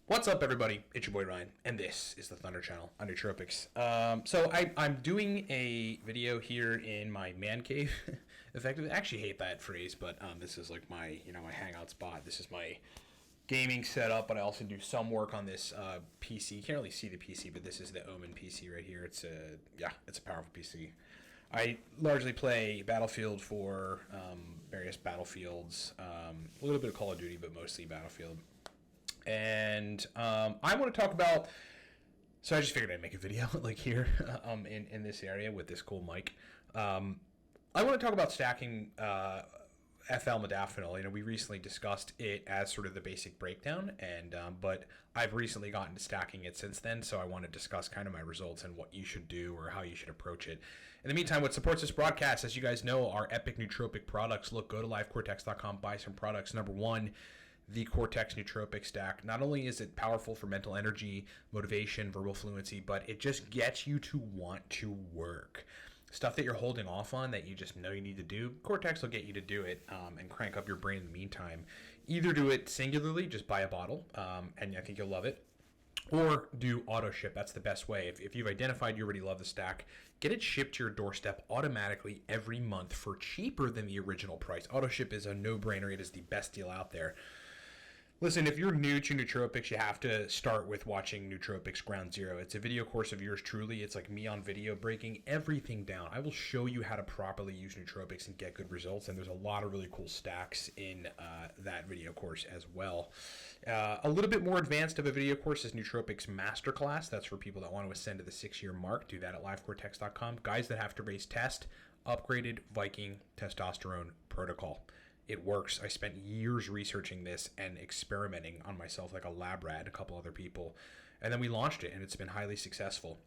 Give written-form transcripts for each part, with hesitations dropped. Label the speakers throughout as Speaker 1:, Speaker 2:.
Speaker 1: What's up, everybody? It's your boy Ryan, and this is the Thunder Channel on Nootropics. So I'm doing a video here in my man cave. Effectively, I actually hate that phrase, but this is like my my hangout spot. This is my gaming setup, but I also do some work on this PC. You can't really see the PC, but this is the Omen PC right here. It's a powerful PC. I largely play Battlefield for various Battlefields, a little bit of Call of Duty, but mostly Battlefield. And I want to talk about, so I just figured I'd make a video like here in this area with this cool mic. I want to talk about stacking fl-modafinil. We recently discussed it as sort of the basic breakdown, and but I've recently gotten to stacking it since then, so I want to discuss kind of my results and what you should do or how you should approach it. In the meantime, what supports this broadcast, as you guys know, are epic nootropic products. Look, go to livecortex.com, buy some products. Number one, the Cortex Nootropic Stack. Not only is it powerful for mental energy, motivation, verbal fluency, but it just gets you to want to work. Stuff that you're holding off on that you just know you need to do, Cortex will get you to do it and crank up your brain in the meantime. Either do it singularly, just buy a bottle, and I think you'll love it, or do auto ship. That's the best way. If you've identified you already love the stack, get it shipped to your doorstep automatically every month for cheaper than the original price. Auto ship is a no-brainer. It is the best deal out there. Listen, if you're new to nootropics, you have to start with watching Nootropics Ground Zero. It's a video course of yours truly. It's like me on video breaking everything down. I will show you how to properly use nootropics and get good results, and there's a lot of really cool stacks in that video course as well. A little bit more advanced of a video course is Nootropics Masterclass. That's for people that want to ascend to the 6-year mark. Do that at livecortex.com. Guys that have to raise test, upgraded Viking testosterone protocol. It works. I spent years researching this and experimenting on myself like a lab rat, a couple other people, and then we launched it, and it's been highly successful.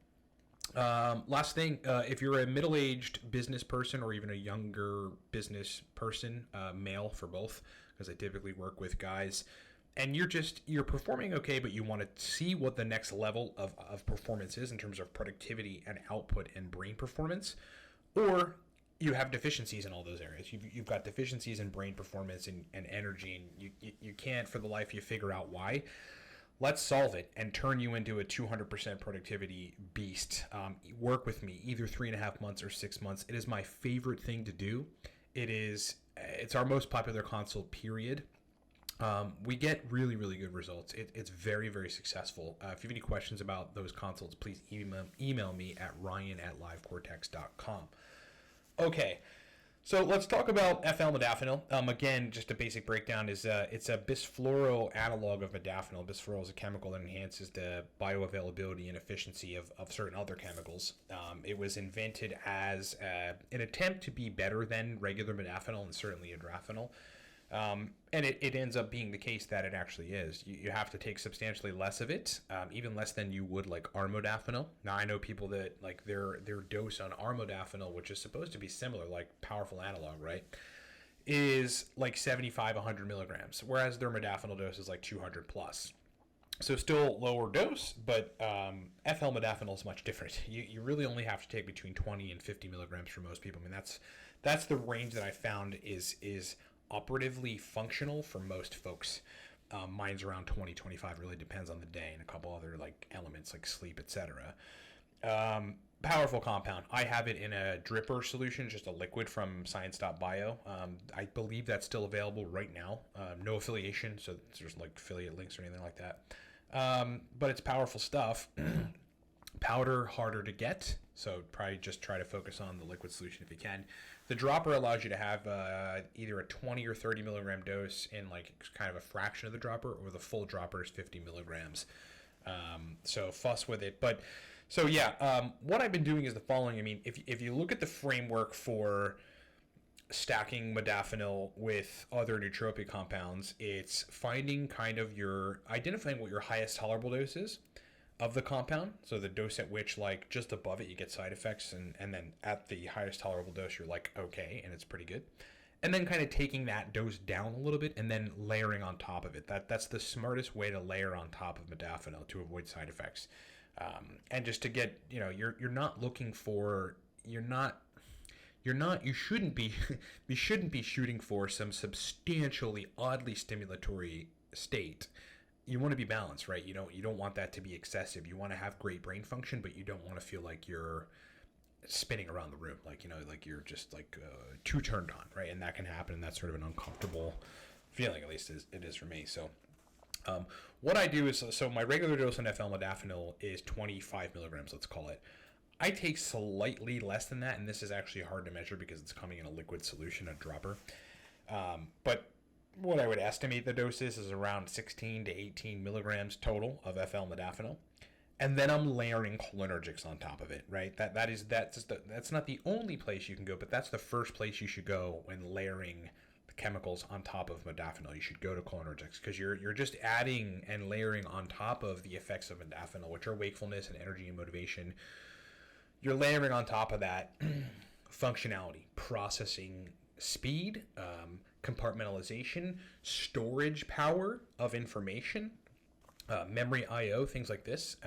Speaker 1: Last thing, if you're a middle-aged business person or even a younger business person, male for both, because I typically work with guys, and you're performing okay, but you want to see what the next level of performance is in terms of productivity and output and brain performance, or you have deficiencies in all those areas. You've got deficiencies in brain performance and energy, and you can't for the life you figure out why. Let's solve it and turn you into a 200% productivity beast. Work with me either 3.5 months or 6 months. It is my favorite thing to do. It's our most popular consult, period. We get really, really good results. It's very, very successful. If you have any questions about those consults, please email me at ryan@livecortex.com. Okay, so let's talk about fl-modafinil. Again, just a basic breakdown is it's a bisfluoro analog of modafinil. Bisfluoro is a chemical that enhances the bioavailability and efficiency of certain other chemicals. It was invented as an attempt to be better than regular modafinil and certainly adrafinil. And it ends up being the case that it actually is. You have to take substantially less of it, even less than you would like modafinil. Now, I know people that like their dose on modafinil, which is supposed to be similar, like powerful analog, right, is like 75, 100 milligrams, whereas their modafinil dose is like 200 plus. So still lower dose, but fl-modafinil is much different. You really only have to take between 20 and 50 milligrams for most people. I mean, that's the range that I found is operatively functional for most folks. Mine's around 20, 25, really depends on the day, and a couple other like elements like sleep, etc. Powerful compound. I have it in a dripper solution, just a liquid from science.bio. I believe that's still available right now. No affiliation, so there's like affiliate links or anything like that. But it's powerful stuff. Powder, harder to get, so probably just try to focus on the liquid solution if you can. The dropper allows you to have either a 20 or 30 milligram dose in like kind of a fraction of the dropper, or the full dropper is 50 milligrams. So fuss with it. But so yeah, what I've been doing is the following. I mean, if you look at the framework for stacking modafinil with other nootropic compounds, it's finding identifying what your highest tolerable dose is of the compound, so the dose at which like just above it you get side effects, and then at the highest tolerable dose you're like okay and it's pretty good, and then kind of taking that dose down a little bit and then layering on top of it. That's the smartest way to layer on top of modafinil to avoid side effects, and just to get you're not you shouldn't be you shouldn't be shooting for some substantially oddly stimulatory state. You want to be balanced, right? You don't want that to be excessive. You want to have great brain function, but you don't want to feel like you're spinning around the room, like like you're just like too turned on, right? And that can happen, and that's sort of an uncomfortable feeling, at least it is for me. So what I do is, so my regular dose on fl-modafinil is 25 milligrams, let's call it. I take slightly less than that, and this is actually hard to measure because it's coming in a liquid solution, a dropper. But what I would estimate the dose is around 16 to 18 milligrams total of fl-modafinil. And then I'm layering cholinergics on top of it, right? That's not the only place you can go, but that's the first place you should go when layering the chemicals on top of modafinil. You should go to cholinergics because you're just adding and layering on top of the effects of modafinil, which are wakefulness and energy and motivation. You're layering on top of that functionality, processing speed, compartmentalization, storage power of information, memory IO, things like this,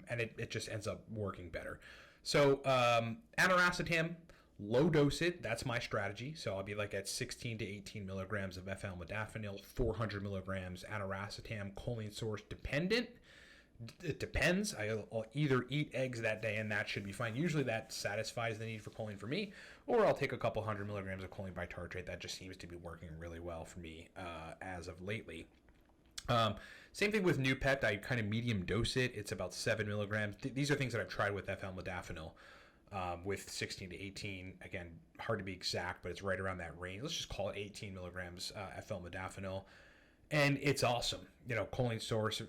Speaker 1: and it just ends up working better. So aniracetam, low dose it. That's my strategy. So I'll be like at 16 to 18 milligrams of fl-modafinil, 400 milligrams aniracetam, choline source dependent. It depends. I'll either eat eggs that day, and that should be fine. Usually that satisfies the need for choline for me, or I'll take a couple hundred milligrams of choline bitartrate. That just seems to be working really well for me as of lately. Same thing with Nootropic. I kind of medium dose it. It's about 7 milligrams. These are things that I've tried with fl-modafinil with 16 to 18. Again, hard to be exact, but it's right around that range. Let's just call it 18 milligrams fl-modafinil. And it's awesome. Choline source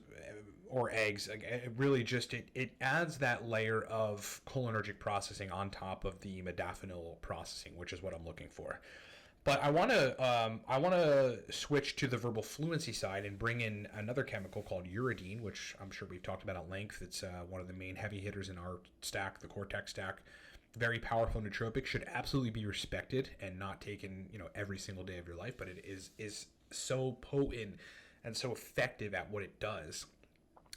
Speaker 1: or eggs, it really just, it adds that layer of cholinergic processing on top of the modafinil processing, which is what I'm looking for. But I want to switch to the verbal fluency side and bring in another chemical called uridine, which I'm sure we've talked about at length. It's one of the main heavy hitters in our stack, the Cortex stack. Very powerful nootropic, should absolutely be respected and not taken every single day of your life. But it is so potent and so effective at what it does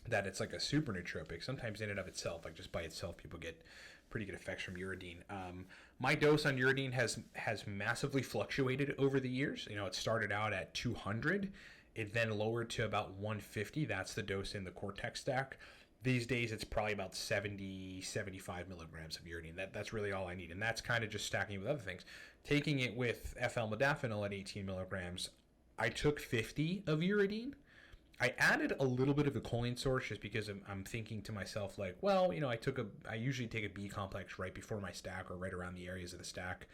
Speaker 1: that it's like a super nootropic. Sometimes in and of itself, like just by itself, people get pretty good effects from uridine. My dose on uridine has massively fluctuated over the years. It started out at 200. It then lowered to about 150. That's the dose in the Cortex stack. These days, it's probably about 70, 75 milligrams of uridine. That's really all I need. And that's kind of just stacking it with other things. Taking it with fl-modafinil at 18 milligrams, I took 50 of uridine. I added a little bit of the choline source just because I'm thinking to myself, like, well, I usually take a B complex right before my stack or right around the areas of the stack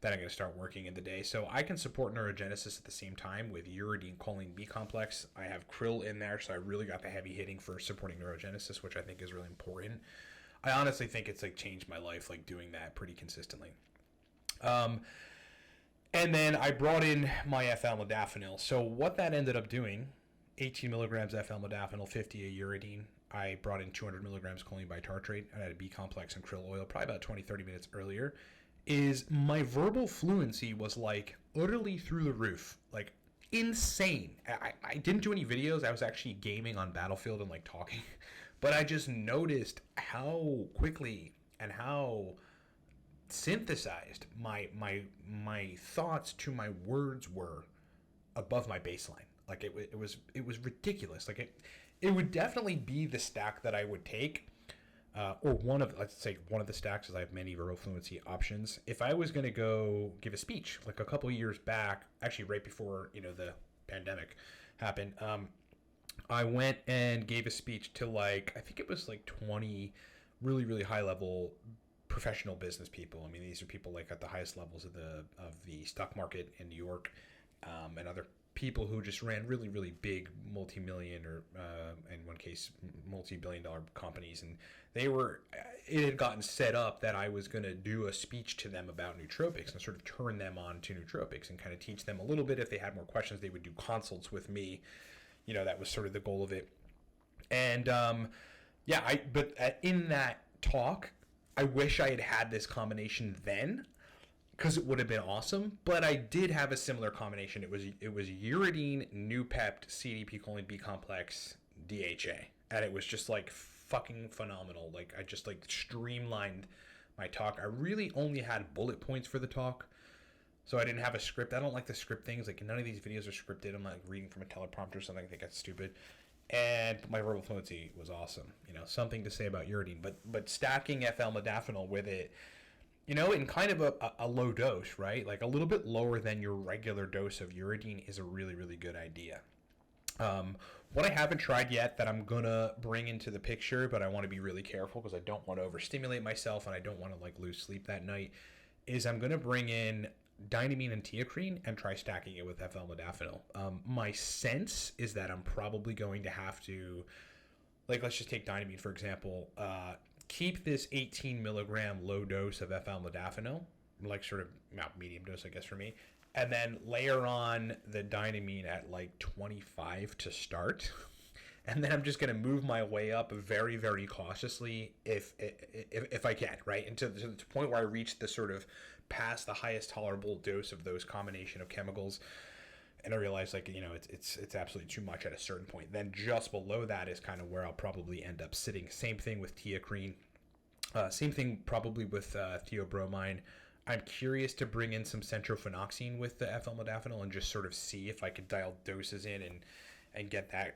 Speaker 1: that I'm going to start working in the day. So I can support neurogenesis at the same time with uridine, choline, B complex. I have krill in there, so I really got the heavy hitting for supporting neurogenesis, which I think is really important. I honestly think it's like changed my life, like doing that pretty consistently. And then I brought in my fl-modafinil. So what that ended up doing, 18 milligrams fl-modafinil, 50 of uridine. I brought in 200 milligrams choline bitartrate. I had a B complex and krill oil probably about 20-30 minutes earlier. Is my verbal fluency was like utterly through the roof, like insane. I didn't do any videos. I was actually gaming on Battlefield and like talking, but I just noticed how quickly and how synthesized my thoughts to my words were above my baseline. Like it was ridiculous. Like it would definitely be the stack that I would take, or let's say one of the stacks, as I have many verbal fluency options. If I was going to go give a speech, like a couple years back, actually right before the pandemic happened, I went and gave a speech to I think it was 20 really, really high level professional business people. I mean, these are people like at the highest levels of the stock market in New York, and other people who just ran really, really big multi-million or in one case multi-billion-dollar companies, and it had gotten set up that I was going to do a speech to them about nootropics and sort of turn them on to nootropics and kind of teach them a little bit. If they had more questions, they would do consults with me. That was sort of the goal of it. And in that talk, I wish I had this combination then, because it would have been awesome. But I did have a similar combination. It was uridine, Nootropic, CDP, choline, B complex, DHA, and it was just fucking phenomenal. I just streamlined my talk. I really only had bullet points for the talk, so I didn't have a script. I don't like the script things. Like, none of these videos are scripted. I'm like reading from a teleprompter or something. I think that's stupid. And my verbal fluency was awesome. Something to say about uridine, but stacking fl-modafinil with it, in kind of a low dose, right? Like a little bit lower than your regular dose of uridine is a really, really good idea. What I haven't tried yet that I'm gonna bring into the picture, but I want to be really careful because I don't want to overstimulate myself and I don't want to like lose sleep that night, is I'm gonna bring in dynamine and teocrine and try stacking it with fl-modafinil. My sense is that I'm probably going to have to, like, let's just take dynamine for example. Keep this 18 milligram low dose of fl-modafinil, like sort of medium dose, I guess, for me, and then layer on the dynamine at like 25 to start. And then I'm just going to move my way up very, very cautiously if I can, right? And to the point where I reach the sort of past the highest tolerable dose of those combination of chemicals. And I realize, like, it's absolutely too much at a certain point. Then just below that is kind of where I'll probably end up sitting. Same thing with teocrine. Same thing probably with theobromine. I'm curious to bring in some centrophenoxine with the fl-modafinil and just sort of see if I could dial doses in and get that,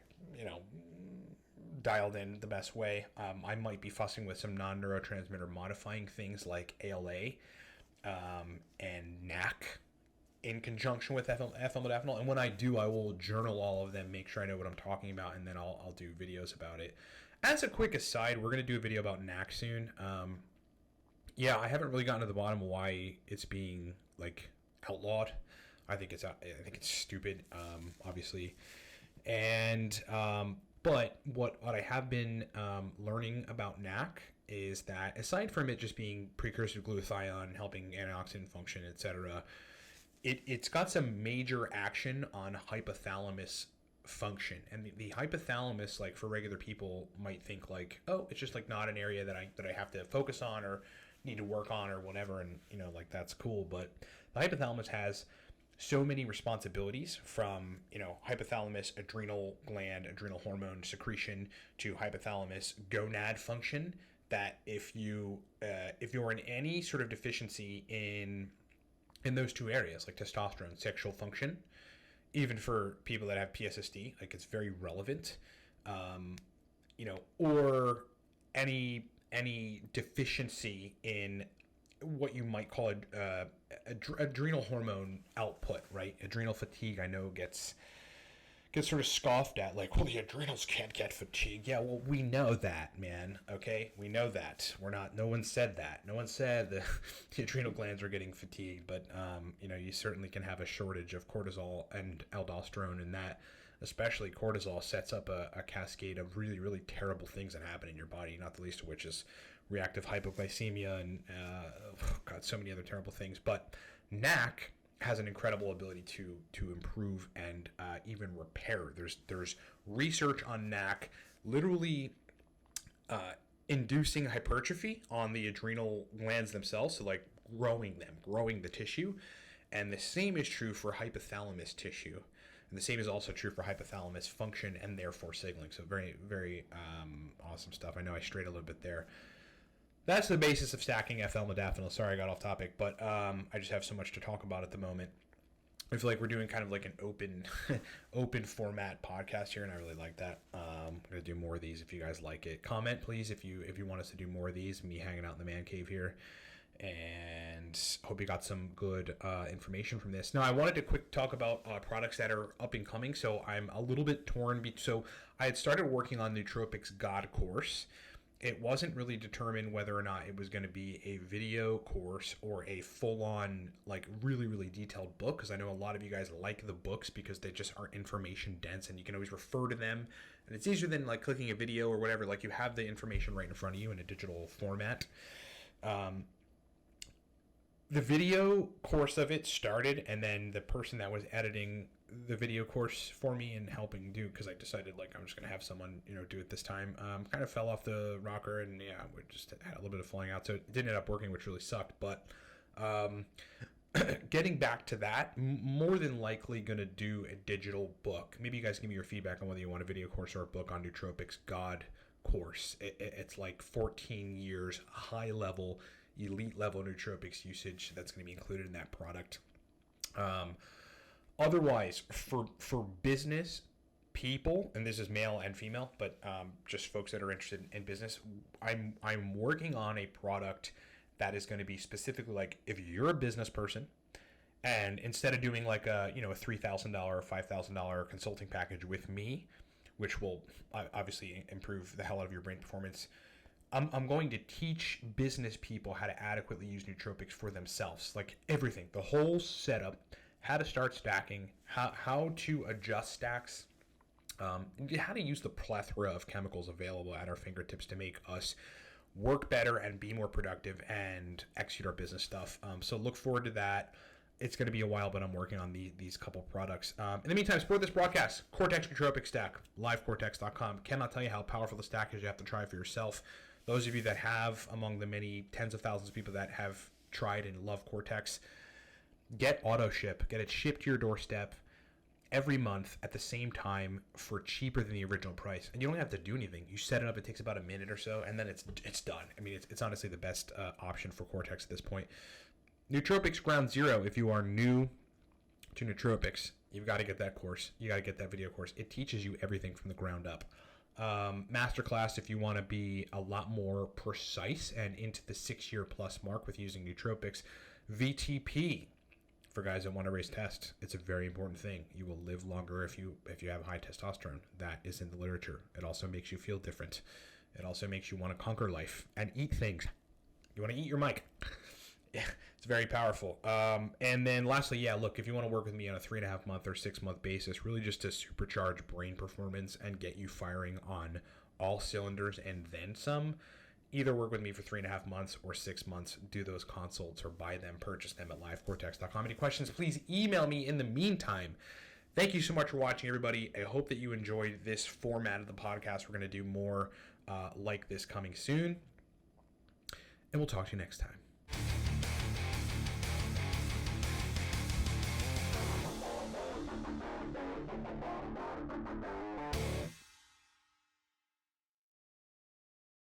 Speaker 1: dialed in the best way. I might be fussing with some non-neurotransmitter modifying things like ALA and NAC in conjunction with fl-modafinil. And when I do, I will journal all of them, make sure I know what I'm talking about, and then I'll do videos about it. As a quick aside, we're going to do a video about NAC soon. Yeah, I haven't really gotten to the bottom of why it's being like outlawed. I think it's stupid, obviously. And but what I have been learning about NAC is that aside from it just being precursor to glutathione, helping antioxidant function, etc., it's got some major action on hypothalamus function. And the hypothalamus, like for regular people, might think like, oh, it's just like not an area that I have to focus on or need to work on or whatever, and like that's cool. But the hypothalamus has so many responsibilities, from hypothalamus adrenal gland, adrenal hormone secretion, to hypothalamus gonad function, that if you're in any sort of deficiency in those two areas, like testosterone, sexual function, even for people that have PSSD, like it's very relevant, or any deficiency in what you might call adrenal hormone output, right? Adrenal fatigue, I know gets sort of scoffed at, like, well, the adrenals can't get fatigued. Yeah, well, we know that, man. Okay, we know that. No one said that. No one said the adrenal glands are getting fatigued, but you certainly can have a shortage of cortisol and aldosterone, and that, especially cortisol, sets up a cascade of really, really terrible things that happen in your body, not the least of which is reactive hypoglycemia and so many other terrible things. But NAC has an incredible ability to improve and even repair. There's research on NAC literally inducing hypertrophy on the adrenal glands themselves, so like growing the tissue. And the same is true for hypothalamus tissue. And the same is also true for hypothalamus function and therefore signaling. So very, very awesome stuff. I know I strayed a little bit there. That's the basis of stacking fl-modafinil. Sorry, I got off topic, but I just have so much to talk about at the moment. I feel like we're doing kind of like an open format podcast here, and I really like that. I'm gonna do more of these if you guys like it. Comment, please, if you want us to do more of these. Me hanging out in the man cave here, and hope you got some good information from this. Now, I wanted to quick talk about products that are up and coming. So I'm a little bit torn. So I had started working on Nootropics God course. It wasn't really determined whether or not it was going to be a video course or a full-on, like, really, really detailed book, because I know a lot of you guys like the books because they just are information dense and you can always refer to them, and it's easier than like clicking a video or whatever. Like, you have the information right in front of you in a digital format. The video course of it started, and then the person that was editing the video course for me and helping do, because I decided, like, I'm just going to have someone, do it this time, kind of fell off the rocker, and yeah, we just had a little bit of flying out, so it didn't end up working, which really sucked. But getting back to that, more than likely going to do a digital book. Maybe you guys give me your feedback on whether you want a video course or a book on Nootropics God course. It's like 14 years, high level, elite level nootropics usage that's going to be included in that product. Otherwise, for business people, and this is male and female, but just folks that are interested in business, I'm working on a product that is going to be specifically like, if you're a business person, and instead of doing like a $3,000 or $5,000 consulting package with me, which will obviously improve the hell out of your brain performance, I'm going to teach business people how to adequately use nootropics for themselves, like everything, the whole setup, how to start stacking, how to adjust stacks, how to use the plethora of chemicals available at our fingertips to make us work better and be more productive and execute our business stuff. So look forward to that. It's going to be a while, but I'm working on these couple products. In the meantime, support this broadcast. Cortex Nootropic Stack, livecortex.com. Cannot tell you how powerful the stack is. You have to try it for yourself. Those of you that have, among the many tens of thousands of people that have tried and love Cortex, get auto ship. Get it shipped to your doorstep every month at the same time for cheaper than the original price. And you don't have to do anything. You set it up. It takes about a minute or so, and then it's done. I mean, it's honestly the best option for Cortex at this point. Nootropics Ground Zero. If you are new to nootropics, you've got to get that course. You got to get that video course. It teaches you everything from the ground up. Masterclass, if you want to be a lot more precise and into the 6-year plus mark with using nootropics. VTP, for guys that want to raise tests, it's a very important thing. You will live longer if you have high testosterone. That is in the literature. It also makes you feel different. It also makes you want to conquer life and eat things. You want to eat your mic. Yeah, it's very powerful. And then lastly, look, if you want to work with me on a 3.5 month or 6 month basis, really just to supercharge brain performance and get you firing on all cylinders and then some, either work with me for 3.5 months or 6 months, do those consults or buy them, purchase them at livecortex.com. Any questions, please email me. In the meantime, thank you so much for watching, everybody. I hope that you enjoyed this format of the podcast. We're going to do more like this coming soon, and we'll talk to you next time.